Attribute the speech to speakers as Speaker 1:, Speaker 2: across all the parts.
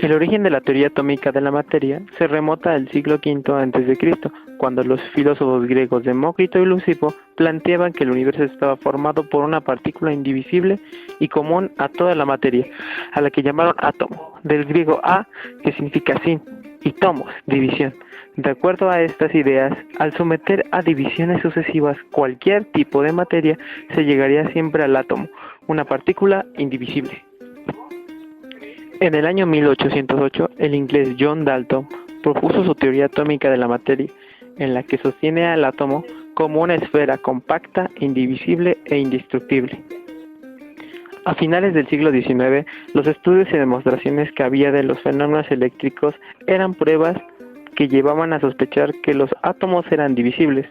Speaker 1: El origen de la teoría atómica de la materia se remota al siglo V a.C., cuando los filósofos griegos Demócrito y Leucipo planteaban que el universo estaba formado por una partícula indivisible y común a toda la materia, a la que llamaron átomo, del griego a, que significa sin, y tomos, división. De acuerdo a estas ideas, al someter a divisiones sucesivas cualquier tipo de materia, se llegaría siempre al átomo, una partícula indivisible. En el año 1808, el inglés John Dalton propuso su teoría atómica de la materia, en la que sostiene al átomo como una esfera compacta, indivisible e indestructible. A finales del siglo XIX, los estudios y demostraciones que había de los fenómenos eléctricos eran pruebas que llevaban a sospechar que los átomos eran divisibles.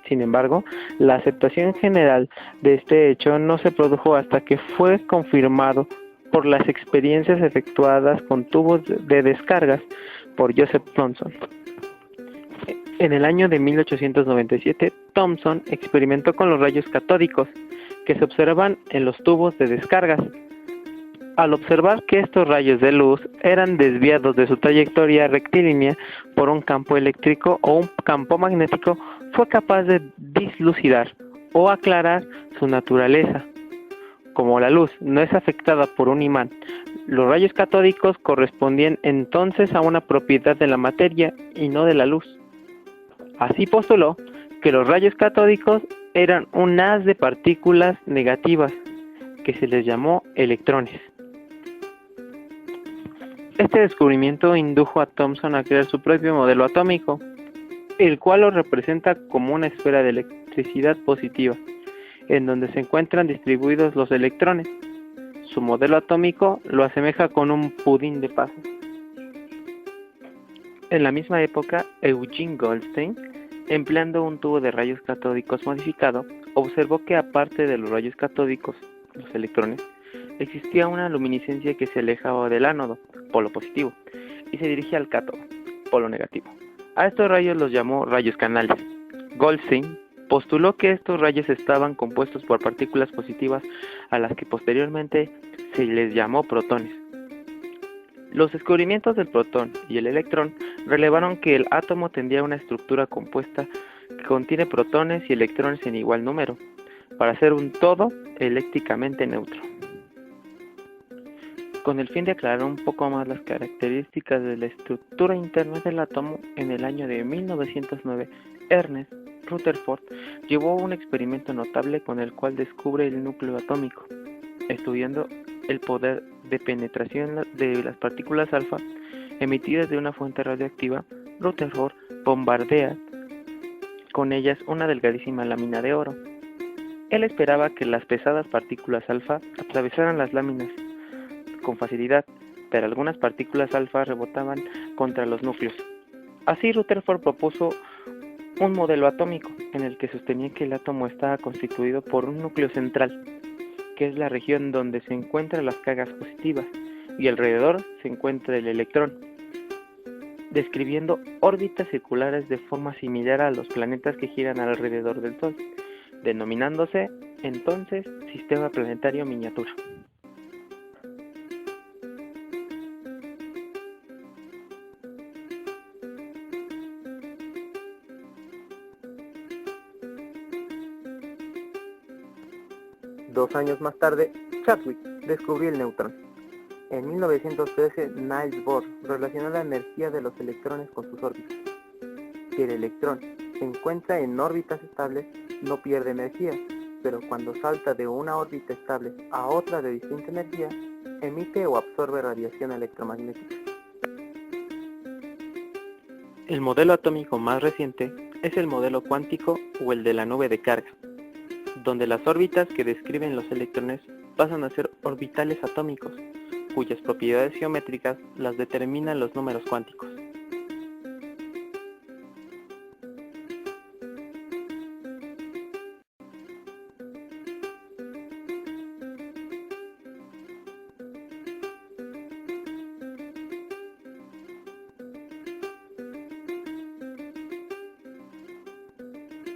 Speaker 1: Sin embargo, la aceptación general de este hecho no se produjo hasta que fue confirmado por las experiencias efectuadas con tubos de descargas por Joseph Thomson. En el año de 1897, Thomson experimentó con los rayos catódicos que se observan en los tubos de descargas. Al observar que estos rayos de luz eran desviados de su trayectoria rectilínea por un campo eléctrico o un campo magnético, fue capaz de dislucidar o aclarar su naturaleza. Como la luz no es afectada por un imán, los rayos catódicos correspondían entonces a una propiedad de la materia y no de la luz. Así postuló que los rayos catódicos eran un haz de partículas negativas, que se les llamó electrones. Este descubrimiento indujo a Thomson a crear su propio modelo atómico, el cual lo representa como una esfera de electricidad positiva, en donde se encuentran distribuidos los electrones. Su modelo atómico lo asemeja con un pudín de pasas. En la misma época, Eugene Goldstein, empleando un tubo de rayos catódicos modificado, observó que aparte de los rayos catódicos, los electrones, existía una luminiscencia que se alejaba del ánodo, polo positivo, y se dirigía al cátodo, polo negativo. A estos rayos los llamó rayos canales. Goldstein postuló que estos rayos estaban compuestos por partículas positivas a las que posteriormente se les llamó protones. Los descubrimientos del protón y el electrón revelaron que el átomo tendría una estructura compuesta que contiene protones y electrones en igual número, para ser un todo eléctricamente neutro. Con el fin de aclarar un poco más las características de la estructura interna del átomo, en el año de 1909, Ernest Rutherford llevó un experimento notable con el cual descubre el núcleo atómico. Estudiando el poder de penetración de las partículas alfa emitidas de una fuente radioactiva, Rutherford bombardea con ellas una delgadísima lámina de oro. Él esperaba que las pesadas partículas alfa atravesaran las láminas con facilidad, pero algunas partículas alfa rebotaban contra los núcleos. Así Rutherford propuso un modelo atómico en el que sostenía que el átomo estaba constituido por un núcleo central, que es la región donde se encuentran las cargas positivas, y alrededor se encuentra el electrón, describiendo órbitas circulares de forma similar a los planetas que giran alrededor del Sol, denominándose entonces sistema planetario miniatura.
Speaker 2: Dos años más tarde, Chadwick descubrió el neutrón. En 1913, Niels Bohr relacionó la energía de los electrones con sus órbitas. Si el electrón se encuentra en órbitas estables, no pierde energía, pero cuando salta de una órbita estable a otra de distinta energía, emite o absorbe radiación electromagnética.
Speaker 1: El modelo atómico más reciente es el modelo cuántico o el de la nube de carga, donde las órbitas que describen los electrones pasan a ser orbitales atómicos, cuyas propiedades geométricas las determinan los números cuánticos.